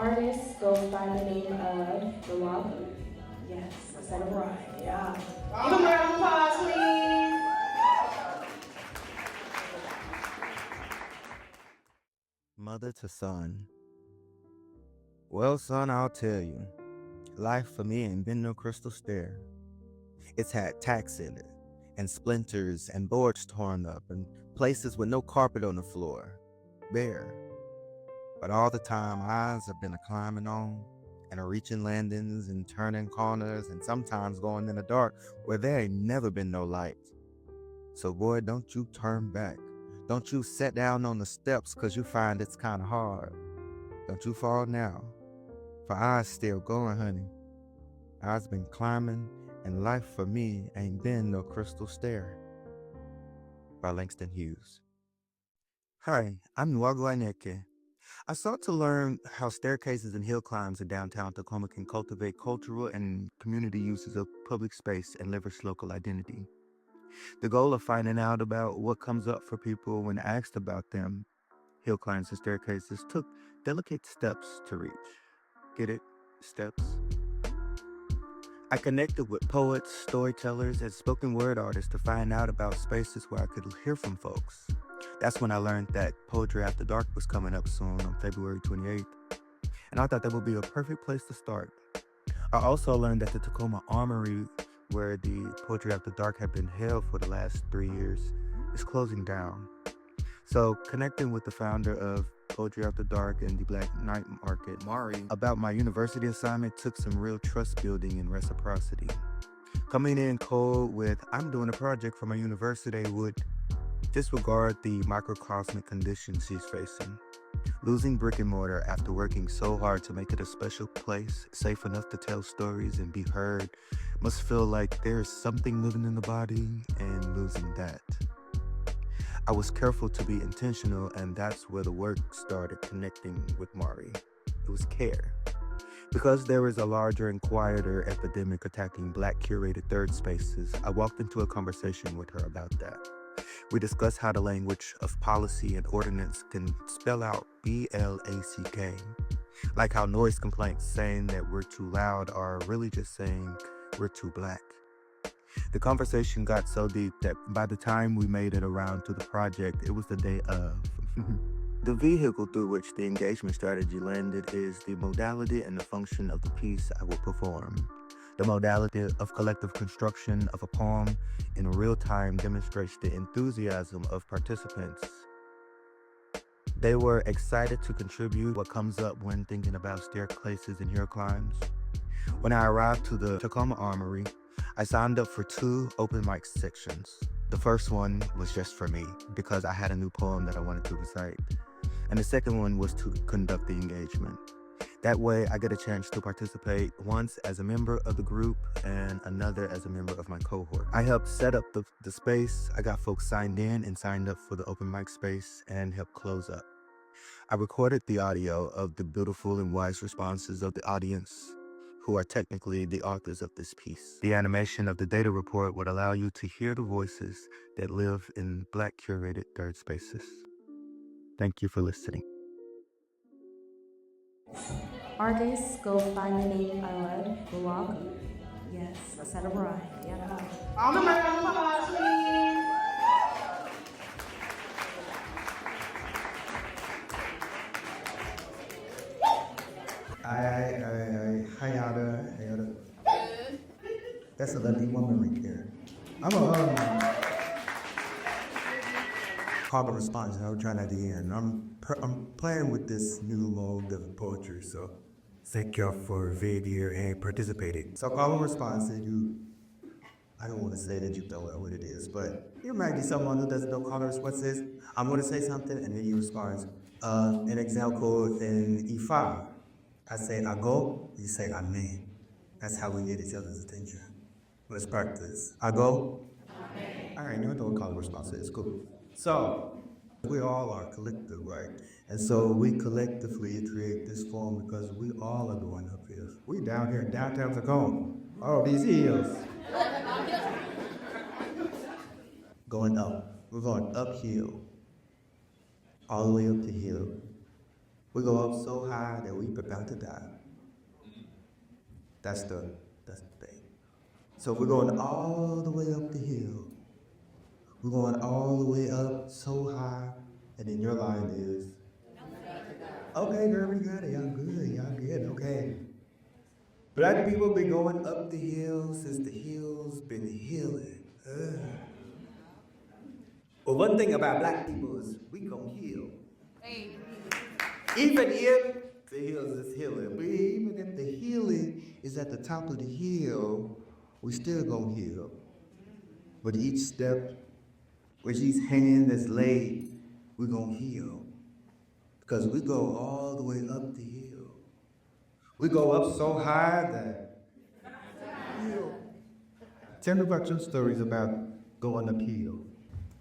Artists go by the name of the Wabu. Yes, I said it right. Yeah. Give them a round of applause, please. Mother to son. Well, son, I'll tell you. Life for me ain't been no crystal stair. It's had tacks in it, and splinters, and boards torn up, and places with no carpet on the floor. Bare. But all the time, eyes have been a climbing on, and a reaching landings, and turning corners, and sometimes going in the dark where there ain't never been no light. So boy, don't you turn back. Don't you sit down on the steps 'cause you find it's kinda hard. Don't you fall now, for I's still going, honey. I's been climbing, and life for me ain't been no crystal stair. By Langston Hughes. Hi, I'm Nwagwaneke. I sought to learn how staircases and hill climbs in downtown Tacoma can cultivate cultural and community uses of public space and leverage local identity. The goal of finding out about what comes up for people when asked about them, hill climbs and staircases, took delicate steps to reach. Get it? Steps? I connected with poets, storytellers, and spoken word artists to find out about spaces where I could hear from folks. That's when I learned that Poetry After Dark was coming up soon on February 28th, and I thought that would be a perfect place to start. I also learned that the Tacoma Armory, where the Poetry After Dark had been held for the last 3 years, is closing down. So connecting with the founder of Poetry After Dark and the Black Night Market, Mari, about my university assignment took some real trust building and reciprocity. Coming in cold with, I'm doing a project for my university, would disregard the microcosmic conditions she's facing. Losing brick and mortar after working so hard to make it a special place, safe enough to tell stories and be heard, must feel like there's something living in the body, and losing that. I was careful to be intentional, and that's where the work started connecting with Mari. It was care. Because there is a larger and quieter epidemic attacking Black curated third spaces, I walked into a conversation with her about that. We discussed how the language of policy and ordinance can spell out BLACK, like how noise complaints saying that we're too loud are really just saying we're too Black. The conversation got so deep that by the time we made it around to the project, it was the day of. The vehicle through which the engagement strategy landed is the modality and the function of the piece I will perform. The modality of collective construction of a poem in real time demonstrates the enthusiasm of participants. They were excited to contribute what comes up when thinking about staircases and hill climbs. When I arrived to the Tacoma Armory, I signed up for 2 open mic sections. The first one was just for me, because I had a new poem that I wanted to recite. And the second one was to conduct the engagement. That way, I get a chance to participate once as a member of the group and another as a member of my cohort. I helped set up the space. I got folks signed in and signed up for the open mic space and helped close up. I recorded the audio of the beautiful and wise responses of the audience, who are technically the authors of this piece. The animation of the data report would allow you to hear the voices that live in Black curated third spaces. Thank you for listening. Artists go by the name of the Wabu. Yes, I said it right. Yeah. Give them a round of applause, please. Hi, Yada. That's a lovely woman right there. I'm a carbon response, and I'm trying that again. I'm playing with this new mode of poetry, so thank y'all for being here and participating. So carbon response, I don't want to say that you don't know what it is, but you might be someone who doesn't know carbon response is. I'm going to say something, and then you respond. An example in E5, I say I go, you say I may. That's how we get each other's attention. Let's practice. I go. All right, you know what call response is. Cool. So we all are collective, right? And so we collectively create this form because we all are going up here. We down here in downtown Tacoma. Oh, these hills. Going up. We're going uphill. All the way up the hill. We go up so high that we about to die. That's the thing. So we're going all the way up the hill. We're going all the way up so high, and then your line is, okay, girl, we got it. Y'all good, okay. Black people been going up the hill since the hill's been healing. Well, one thing about black people is we gon' heal. Even if the hills is healing, but even if the healing is at the top of the hill, we still gon' heal. With each step, with each hand that's laid, we gon' heal. Because we go all the way up the hill. We go up so high that. Tell me about your stories about going uphill.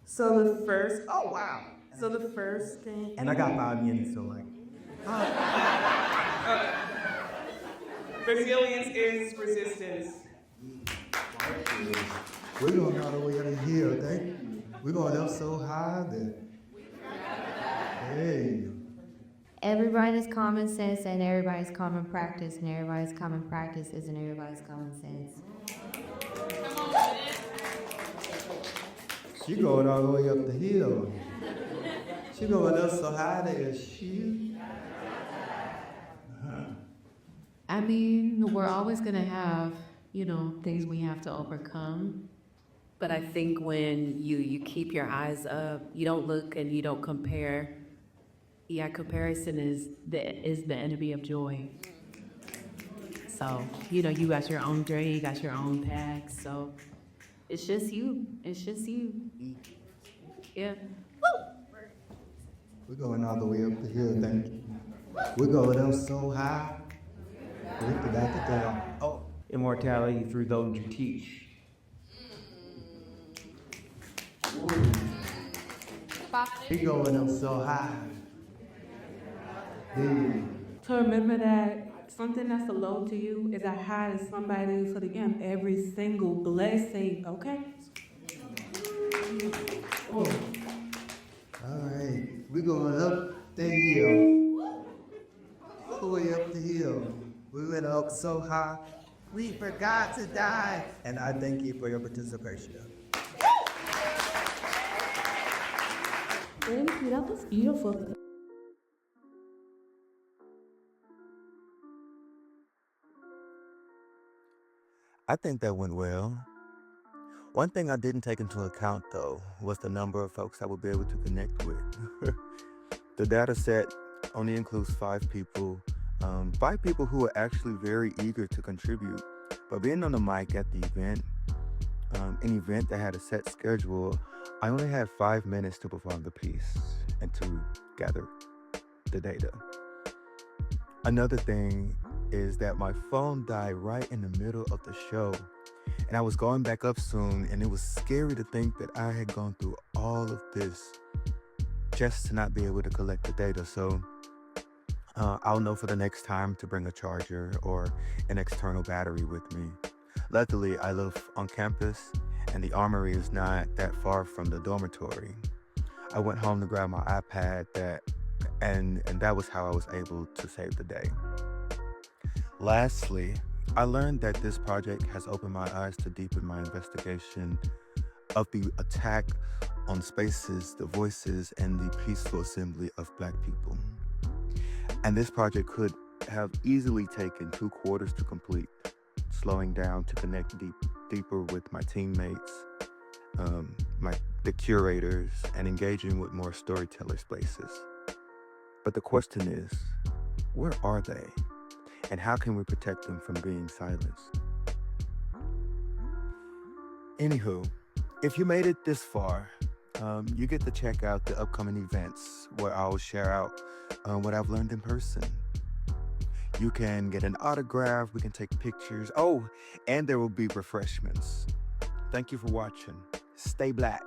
So the first, oh wow. So the first thing, And I got 5 minutes, so like. Resilience is resistance. We're going all the way up the hill, thank you. We're going up so high that. Hey. everybody's common sense and everybody's common practice, and everybody's common practice isn't everybody's common sense. She going all the way up the hill. She going up so high that she. I mean, we're always going to have, things we have to overcome. But I think when you keep your eyes up, you don't look and you don't compare. Yeah, comparison is the enemy of joy. So, you got your own journey, you got your own path. So it's just you. It's just you. Yeah. We're going all the way up the hill, thank you. We're going up so high. We forgot to down. Oh. Immortality through those you teach. He going up so high. To remember that something that's a low to you is as high as somebody for them every single blessing, okay? All right, we're going up the hill. All the way up the hill. We went up so high, we forgot to die. And I thank you for your participation. Thank you, that was beautiful. I think that went well. One thing I didn't take into account, though, was the number of folks I would be able to connect with. The data set only includes 5 people, 5 people who are actually very eager to contribute. But being on the mic at the event, an event that had a set schedule, I only had 5 minutes to perform the piece and to gather the data. Another thing is that my phone died right in the middle of the show. And I was going back up soon, and it was scary to think that I had gone through all of this just to not be able to collect the data. So I'll know for the next time to bring a charger or an external battery with me. Luckily, I live on campus, and the armory is not that far from the dormitory. I went home to grab my iPad, and that was how I was able to save the day. Lastly, I learned that this project has opened my eyes to deepen my investigation of the attack on spaces, the voices, and the peaceful assembly of Black people. And this project could have easily taken 2 quarters to complete, slowing down to connect deeper with my teammates, the curators, and engaging with more storyteller spaces. But the question is, where are they? And how can we protect them from being silenced? Anywho, if you made it this far, you get to check out the upcoming events where I'll share out what I've learned in person. You can get an autograph, we can take pictures. Oh, and there will be refreshments. Thank you for watching. Stay Black.